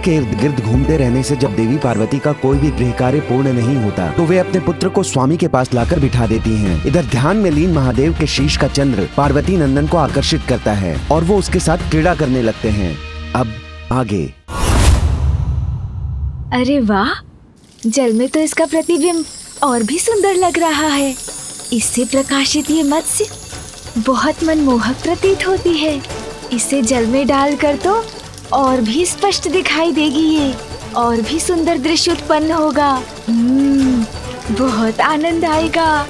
के इर्द गिर्द घूमते रहने से जब देवी पार्वती का कोई भी गृह कार्य पूर्ण नहीं होता तो वे अपने पुत्र को स्वामी के पास लाकर बिठा देती हैं। इधर ध्यान में लीन महादेव के शीश का चंद्र पार्वती नंदन को आकर्षित करता है और वो उसके साथ क्रीड़ा करने लगते हैं। अब आगे। अरे वाह, जल में तो इसका प्रतिबिंब और भी सुंदर लग रहा है। इससे प्रकाशित ये मत्स्य बहुत मनमोहक प्रतीत होती है। इसे जल में डालकर तो और भी स्पष्ट दिखाई देगी ये, और भी सुंदर दृश्य उत्पन्न होगा। बहुत आनंद आएगा।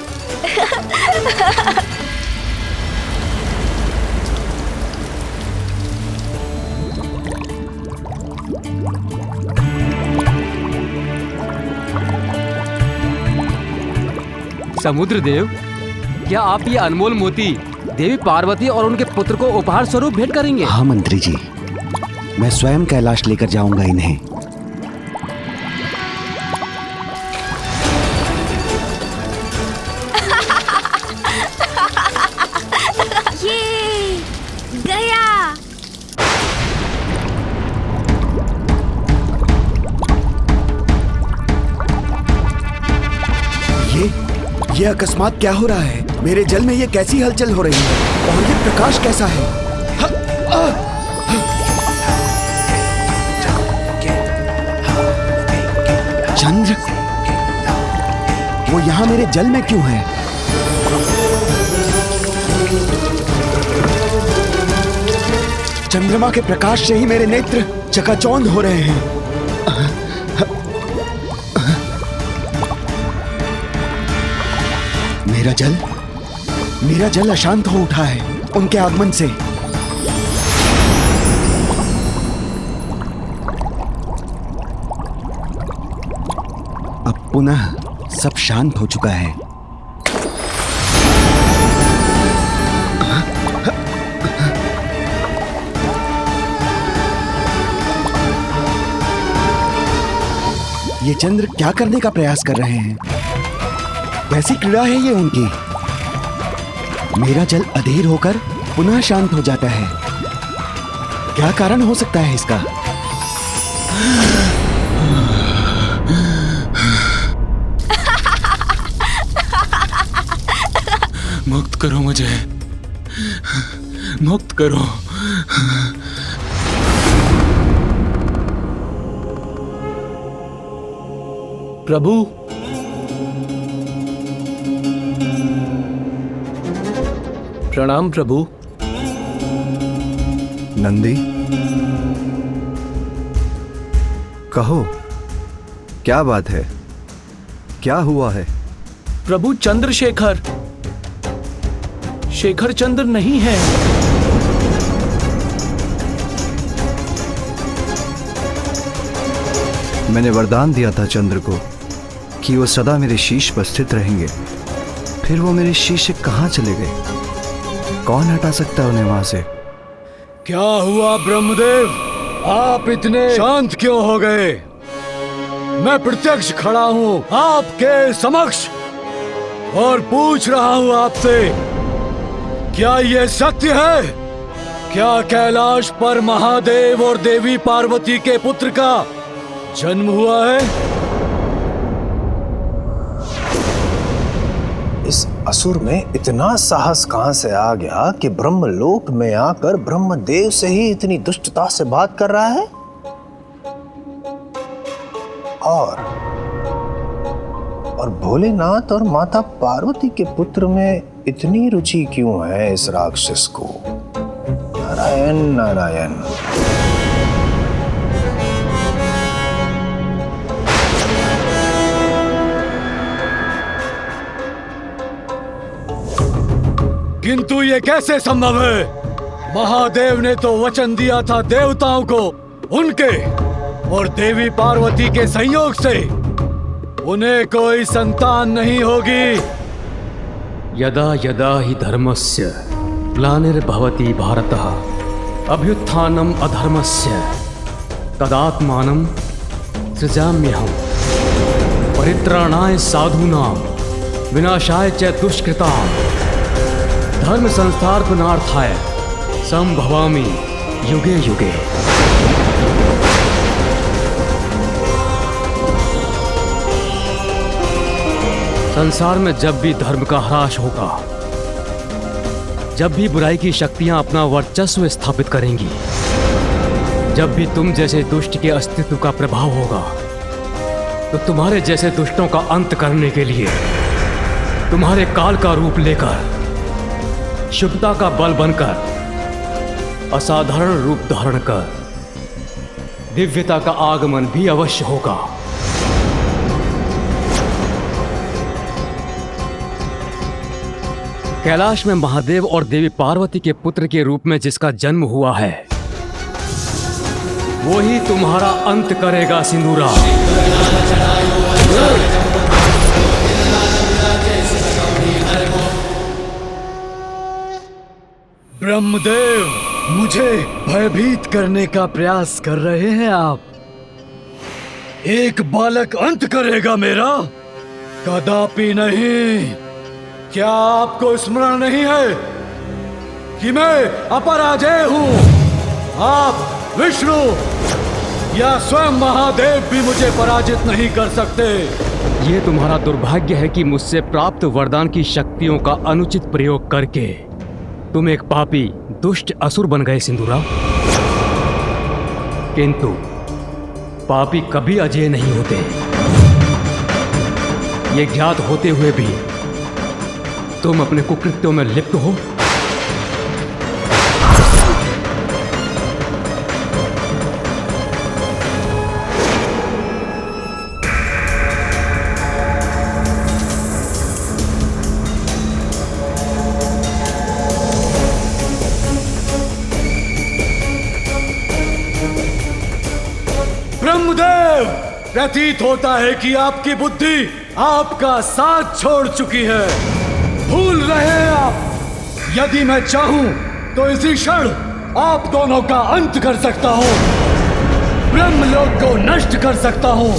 समुद्र देव, क्या आप ये अनमोल मोती देवी पार्वती और उनके पुत्र को उपहार स्वरूप भेंट करेंगे? हाँ मंत्री जी, मैं स्वयं कैलाश लेकर जाऊंगा इन्हें। ये गया। ये अकस्मात क्या हो रहा है? मेरे जल में ये कैसी हलचल हो रही है और ये प्रकाश कैसा है? चंद्र, वो यहाँ मेरे जल में क्यों है? चंद्रमा के प्रकाश से ही मेरे नेत्र चकाचौंध हो रहे हैं। मेरा जल अशांत हो उठा है उनके आगमन से। अब पुनः सब शांत हो चुका है। ये चंद्र क्या करने का प्रयास कर रहे हैं? कैसी क्रीड़ा है ये उनकी? मेरा जल अधीर होकर पुनः शांत हो जाता है। क्या कारण हो सकता है इसका? मुक्त करो मुझे, मुक्त करो। प्रभु, प्रणाम प्रभु। नंदी, कहो क्या बात है? क्या हुआ है? प्रभु, चंद्रशेखर शेखर चंद्र नहीं है। मैंने वरदान दिया था चंद्र को कि वो सदा मेरे शीश पर स्थित रहेंगे। फिर वो मेरे शीश से कहाँ चले गए? कौन हटा सकता है उन्हें वहां से? क्या हुआ ब्रह्मदेव, आप इतने शांत क्यों हो गए? मैं प्रत्यक्ष खड़ा हूं आपके समक्ष और पूछ रहा हूं आपसे, क्या यह सत्य है? क्या कैलाश पर महादेव और देवी पार्वती के पुत्र का जन्म हुआ है? इस असुर में इतना साहस कहां से आ गया कि ब्रह्मलोक में आकर ब्रह्मदेव से ही इतनी दुष्टता से बात कर रहा है? और भोलेनाथ और माता पार्वती के पुत्र में इतनी रुचि क्यों है इस राक्षस को? नारायण नारायण। किंतु ये कैसे संभव है? महादेव ने तो वचन दिया था देवताओं को, उनके और देवी पार्वती के संयोग से उन्हें कोई संतान नहीं होगी। यदा यदा हि धर्मस्य ग्लानिर्भवति भारतः अभ्युत्थानम् अधर्मस्य तदात्मानं सृजाम्यहम् परित्राणाय साधूनां विनाशाय च दुष्कृतां धर्म संस्थापनार्थाय संभवामि युगे युगे। संसार में जब भी धर्म का ह्रास होगा, जब भी बुराई की शक्तियां अपना वर्चस्व स्थापित करेंगी, जब भी तुम जैसे दुष्ट के अस्तित्व का प्रभाव होगा, तो तुम्हारे जैसे दुष्टों का अंत करने के लिए तुम्हारे काल का रूप लेकर, शुद्धता का बल बनकर, असाधारण रूप धारण कर दिव्यता का आगमन भी अवश्य होगा। कैलाश में महादेव और देवी पार्वती के पुत्र के रूप में जिसका जन्म हुआ है, वो ही तुम्हारा अंत करेगा सिंदूरा। ब्रह्मदेव, मुझे भयभीत करने का प्रयास कर रहे हैं आप। एक बालक अंत करेगा मेरा? कदापि नहीं। क्या आपको स्मरण नहीं है कि मैं अपराजेय हूं? आप विष्णु या स्वयं महादेव भी मुझे पराजित नहीं कर सकते। ये तुम्हारा दुर्भाग्य है कि मुझसे प्राप्त वरदान की शक्तियों का अनुचित प्रयोग करके तुम एक पापी दुष्ट असुर बन गए सिंदूरा। किंतु पापी कभी अजेय नहीं होते। ये ज्ञात होते हुए भी तुम अपने कुकृत्यों में लिप्त हो। ब्रह्मदेव, प्रतीत होता है कि आपकी बुद्धि आपका साथ छोड़ चुकी है। भूल रहे हैं आप। यदि मैं चाहूं तो इसी क्षण आप दोनों का अंत कर सकता हूं, ब्रह्मलोक को नष्ट कर सकता हूं।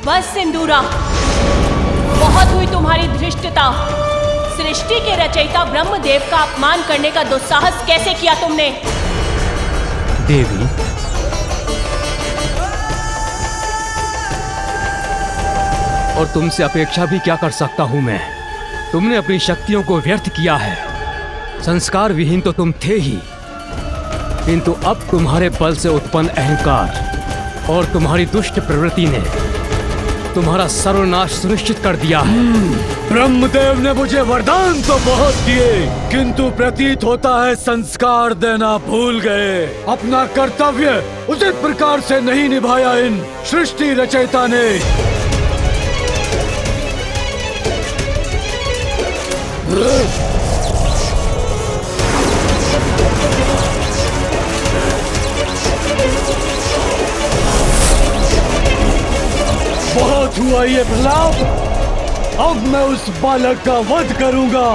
बस सिंदूरा, बहुत हुई तुम्हारी धृष्टता। सृष्टि के रचयिता ब्रह्मदेव का अपमान करने का दुस्साहस कैसे किया तुमने? देवी, और तुमसे अपेक्षा भी क्या कर सकता हूं मैं? तुमने अपनी शक्तियों को व्यर्थ किया है। संस्कार विहीन तो तुम थे ही, किंतु अब तुम्हारे बल से उत्पन्न अहंकार और तुम्हारी दुष्ट प्रवृत्ति ने तुम्हारा सर्वनाश सुनिश्चित कर दिया है। ब्रह्मदेव ने मुझे वरदान तो बहुत दिए, किंतु प्रतीत होता है संस्कार देना भूल गए। अपना कर्तव्य उचित प्रकार से नहीं निभाया इन सृष्टि रचयिता ने। बहुत हुआ ये प्रलाप। अब मैं उस बालक का वध करूंगा।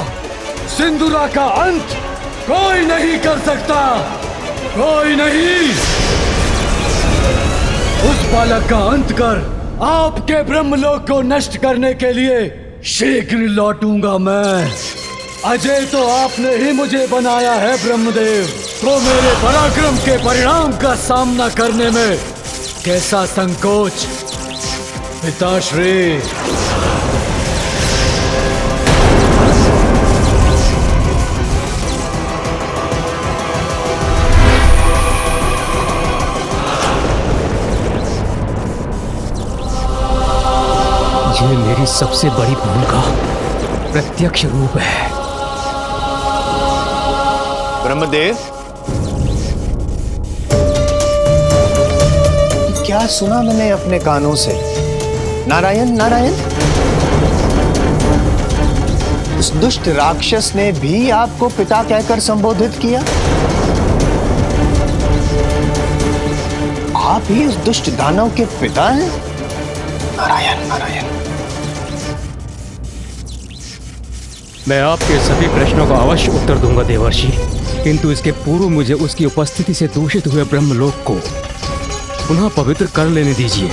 सिंदूरा का अंत कोई नहीं कर सकता, कोई नहीं। उस बालक का अंत कर आपके ब्रह्मलोक को नष्ट करने के लिए शीघ्र लौटूंगा मैं। अजय तो आपने ही मुझे बनाया है ब्रह्मदेव, तो मेरे पराक्रम के परिणाम का सामना करने में कैसा संकोच पिताश्री। ये मेरी सबसे बड़ी भूल का प्रत्यक्ष रूप है। ब्रह्मदेव, क्या सुना मैंने अपने कानों से? नारायण नारायण, उस दुष्ट राक्षस ने भी आपको पिता कहकर संबोधित किया? आप ही उस दुष्ट दानव के पिता हैं? नारायण नारायण। मैं आपके सभी प्रश्नों का अवश्य उत्तर दूंगा देवर्षि, किंतु इसके पूर्व मुझे उसकी उपस्थिति से दूषित हुए ब्रह्मलोक को पुनः पवित्र कर लेने दीजिए।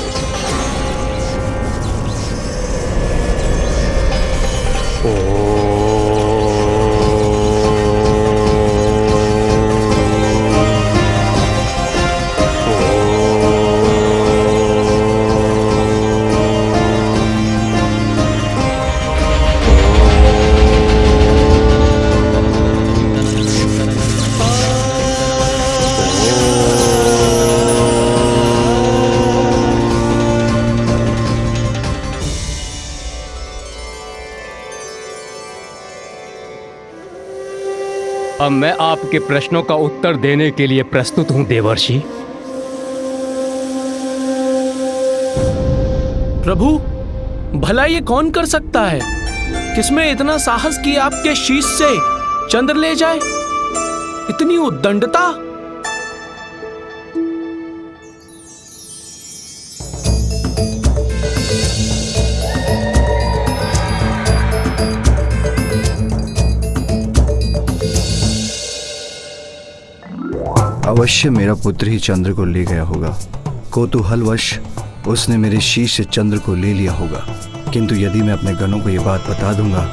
अब मैं आपके प्रश्नों का उत्तर देने के लिए प्रस्तुत हूं देवर्षि। प्रभु, भला ये कौन कर सकता है? किसमें इतना साहस कि आपके शीश से चंद्र ले जाए? इतनी उद्दंडता? अवश्य मेरा पुत्र ही चंद्र को ले गया होगा। कौतूहलवश उसने मेरे शीश से चंद्र को ले लिया होगा, किंतु यदि मैं अपने गणों को यह बात बता दूंगा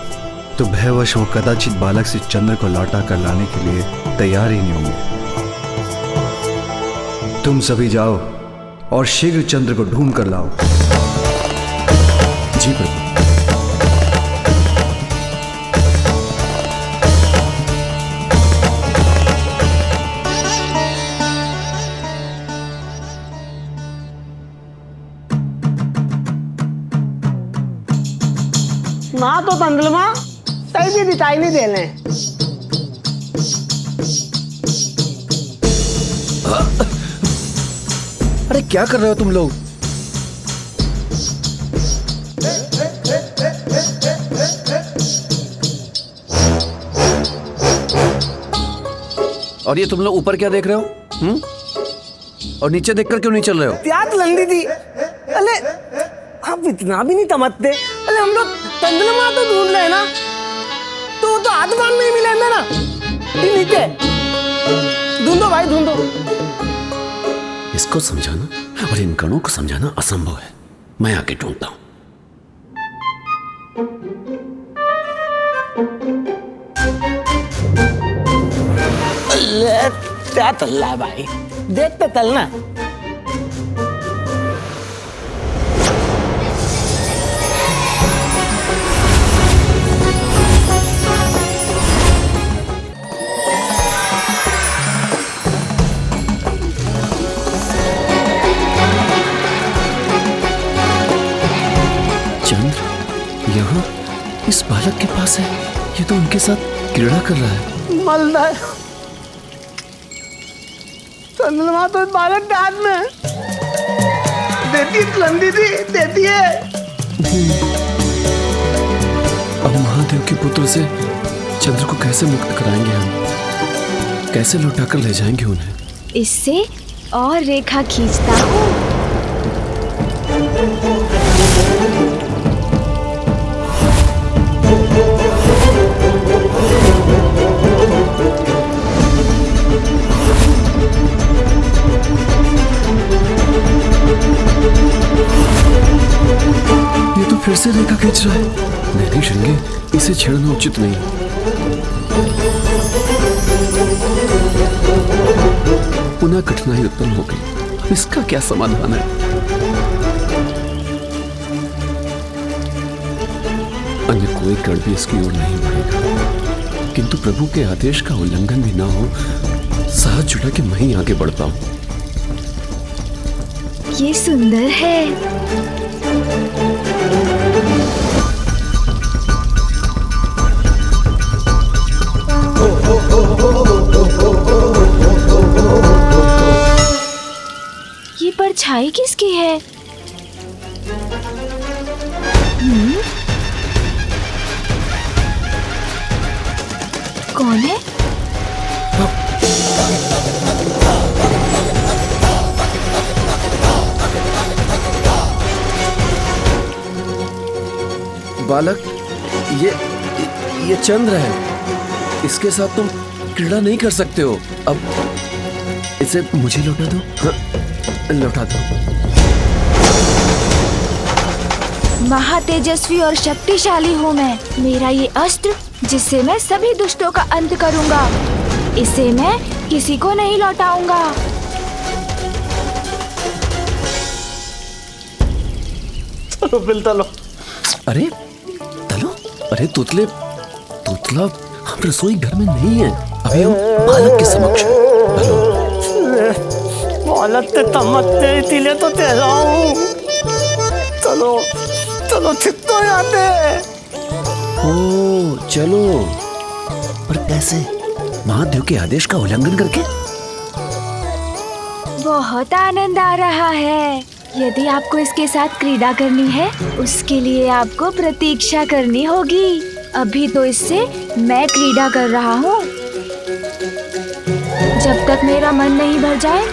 तो भयवश वो कदाचित बालक से चंद्र को लौटा कर लाने के लिए तैयार ही नहीं होंगे। तुम सभी जाओ और शीघ्र चंद्र को ढूंढ कर लाओ। जी प्रभु। माँ तो तंदलमा तई भी दिखाई नहीं दे रहे। अरे क्या कर रहे हो तुम लोग? और ये तुम लोग ऊपर क्या देख रहे हो? और नीचे देखकर क्यों नहीं चल रहे हो? त्यात लंदी थी। अरे आप इतना भी नहीं तमकते। अरे हम लोग तंदलमा तो ढूंढ रहे हैं ना, तो आसमान में ही मिलेंगे ना। ये नीचे ढूंढो भाई, ढूंढो। इसको समझाना और इन गणों को समझाना असंभव है। मैं आके ढूंढता हूं। क्या तल्ला है भाई, देखते तलना। चंद्र यहाँ इस बालक के पास है। ये तो उनके साथ क्रीड़ा कर रहा है। मलदार चंद्रमा तो बालक के हाथ में देती लंदी थी, देती है। अब महादेव के पुत्र से चंद्र को कैसे मुक्त कराएंगे हम? कैसे लौटा कर ले जाएंगे उन्हें? इससे और रेखा खींचता हूँ। ये तो फिर से रेखा खींच रहा है। नहीं श्रृंगी, इसे छेड़ना उचित नहीं। पुनः कठिनाई उत्पन्न हो गई। इसका क्या समाधान है? अन्य कोई गण भी इसकी ओर नहीं बढ़ेगा, किंतु प्रभु के आदेश का उल्लंघन भी ना हो, साथ जुड़ा के मैं ही आगे बढ़ता हूं। ये सुंदर है। ये परछाई किसकी है? कौन है? बालक, ये चंद्र है। इसके साथ तुम क्रीड़ा नहीं कर सकते हो। अब इसे मुझे लौटा दो। हाँ, लौटा दो। महातेजस्वी और शक्तिशाली हूँ मैं। मेरा ये अस्त्र जिससे मैं सभी दुष्टों का अंत करूँगा, इसे मैं किसी को नहीं लौटाऊंगा। चलो बिल तलो। अरे तलो, अरे तुतला हम रसोई घर में नहीं है, अभी हम बालक के समक्ष हैं। बालक ते तमत्ते तिले तो तेरा हूँ। चलो चलो छित्तो आते। ओ चलो, पर कैसे? महादेव के आदेश का उल्लंघन करके? बहुत आनंद आ रहा है। यदि आपको इसके साथ क्रीड़ा करनी है, उसके लिए आपको प्रतीक्षा करनी होगी। अभी तो इससे मैं क्रीड़ा कर रहा हूँ। जब तक मेरा मन नहीं भर जाए,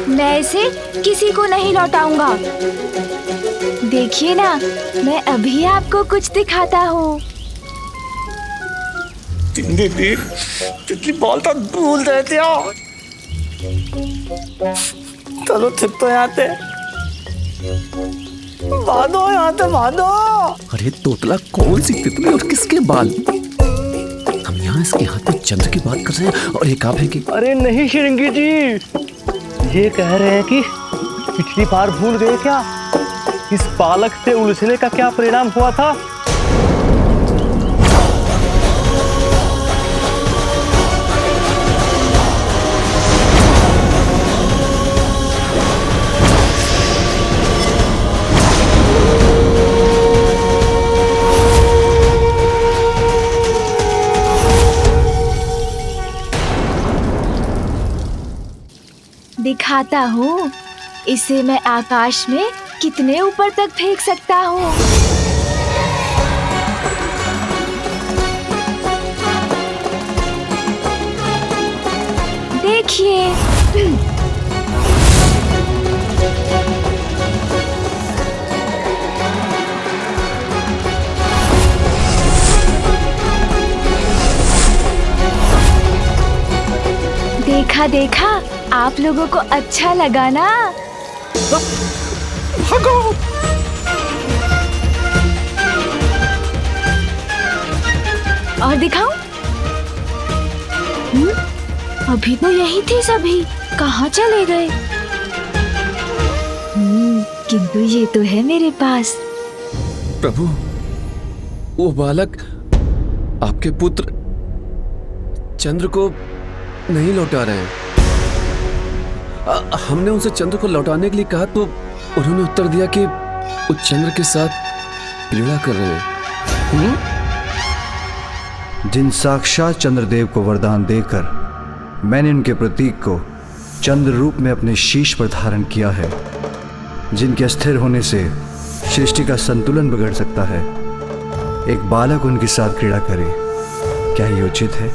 मैं इसे किसी को नहीं लौटाऊंगा। देखिए ना, मैं अभी आपको कुछ दिखाता हूँ। तितली बोलता भूल जाते हो। चलो छित्तो आते। बांधो यहाँ पे बांधो। अरे तोतला, कौन सी तितली और किसके बाल? हम यहाँ इसके हाथ में चंद्र की बात कर रहे हैं और ये कहाँ फेंके? अरे नहीं श्रृंगी जी, ये कह रहे हैं कि पिछली बार भूल गए क्या, इस बालक से उलझने का क्या परिणाम हुआ था? दिखाता हूँ, इसे मैं आकाश में कितने ऊपर तक फेंक सकता हूँ। देखिए। देखा देखा, आप लोगों को अच्छा लगा ना? भागो। और दिखाऊं? अभी तो यही थे सभी, कहाँ चले गए? किंतु ये तो है मेरे पास। प्रभु, वो बालक आपके पुत्र चंद्र को नहीं लौटा रहे हैं। हमने उनसे चंद्र को लौटाने के लिए कहा तो उन्होंने उत्तर दिया कि वो चंद्र के साथ क्रीड़ा कर रहे हैं। जिन साक्षात चंद्रदेव को वरदान देकर मैंने उनके प्रतीक को चंद्र रूप में अपने शीश पर धारण किया है, जिनके अस्थिर होने से सृष्टि का संतुलन बिगड़ सकता है, एक बालक उनके साथ क्रीड़ा करे, क्या ये उचित है?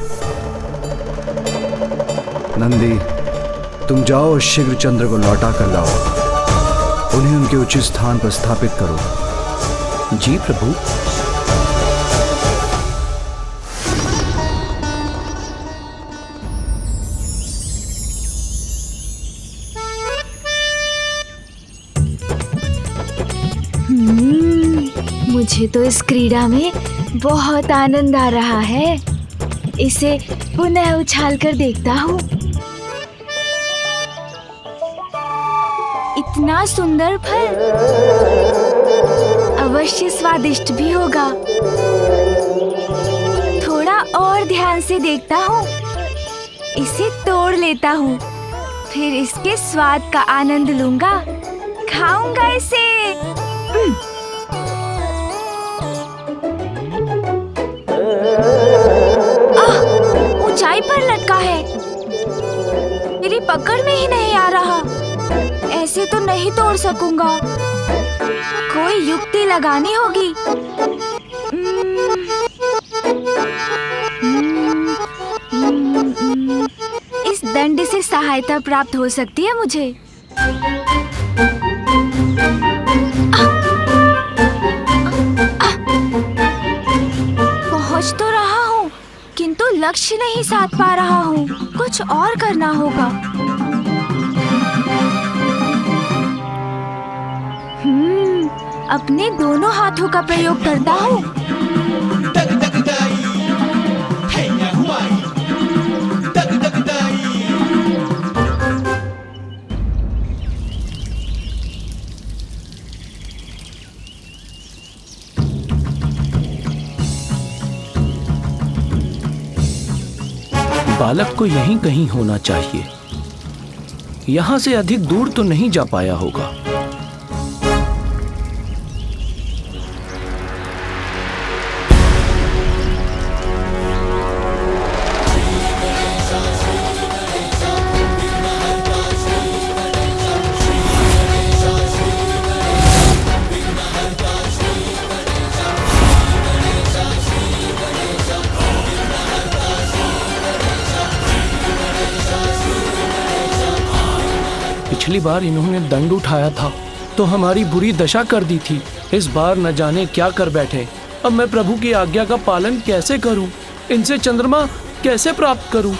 नंदी, तुम जाओ और शीघ्र चंद्र को लौटा कर लाओ। उन्हें उनके उचित स्थान पर स्थापित करो। जी प्रभु। मुझे तो इस क्रीड़ा में बहुत आनंद आ रहा है। इसे पुनः उछाल कर देखता हूँ। इतना सुंदर फल, अवश्य स्वादिष्ट भी होगा। थोड़ा और ध्यान से देखता हूँ। इसे तोड़ लेता हूँ, फिर इसके स्वाद का आनंद लूंगा, खाऊंगा इसे। ऊंचाई पर लटका है, मेरी पकड़ में ही नहीं आ रहा। ऐसे तो नहीं तोड़ सकूंगा, कोई युक्ति लगानी होगी। से सहायता प्राप्त हो सकती है मुझे? पहुंच तो रहा हूँ, किंतु लक्ष्य नहीं साध पा रहा हूँ। कुछ और करना होगा। अपने दोनों हाथों का प्रयोग करता हूँ। बालक को यहीं कहीं होना चाहिए। यहां से अधिक दूर तो नहीं जा पाया होगा। पिछली बार इन्होंने दंड उठाया था तो हमारी बुरी दशा कर दी थी। इस बार न जाने क्या कर बैठे। अब मैं प्रभु की आज्ञा का पालन कैसे करूं? इनसे चंद्रमा कैसे प्राप्त करूं?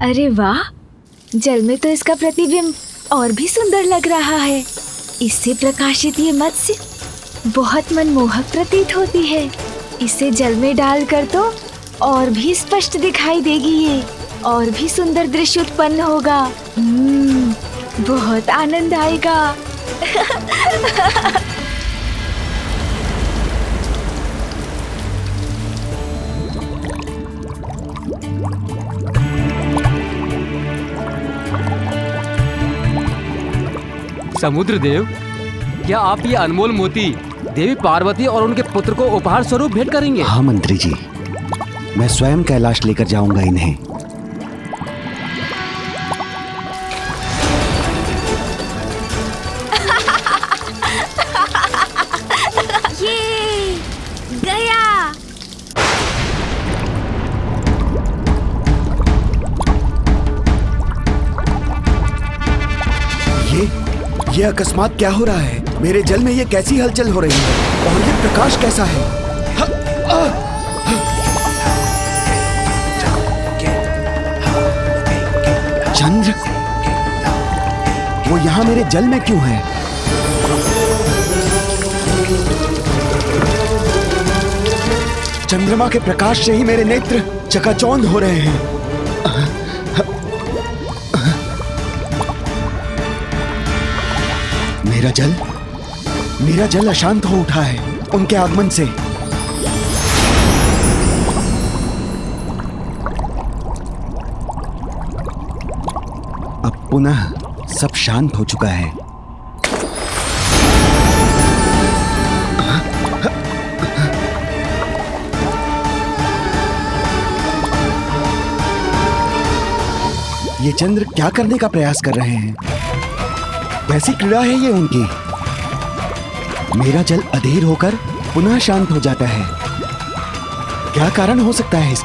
अरे वाह, जल में तो इसका प्रतिबिंब और भी सुंदर लग रहा है। इससे प्रकाशित ये मत्स्य बहुत मनमोहक प्रतीत होती है। इसे जल में डालकर तो और भी स्पष्ट दिखाई देगी ये, और भी सुंदर दृश्य उत्पन्न होगा। बहुत आनंद आएगा। समुद्र देव, क्या आप ये अनमोल मोती देवी पार्वती और उनके पुत्र को उपहार स्वरूप भेंट करेंगे? हाँ मंत्री जी, मैं स्वयं कैलाश लेकर जाऊंगा इन्हें। ये गया। ये अकस्मात क्या हो रहा है? मेरे जल में ये कैसी हलचल हो रही है? और ये प्रकाश कैसा है? चंद्र, वो यहाँ मेरे जल में क्यों है? चंद्रमा के प्रकाश से ही मेरे नेत्र चकाचौंध हो रहे हैं। मेरा जल अशांत हो उठा है उनके आगमन से। अब पुनः सब शांत हो चुका है। ये चंद्र क्या करने का प्रयास कर रहे हैं? कैसी क्रीड़ा है ये उनकी? मेरा जल अधीर होकर पुनः शांत हो जाता है। क्या कारण हो सकता है इसका?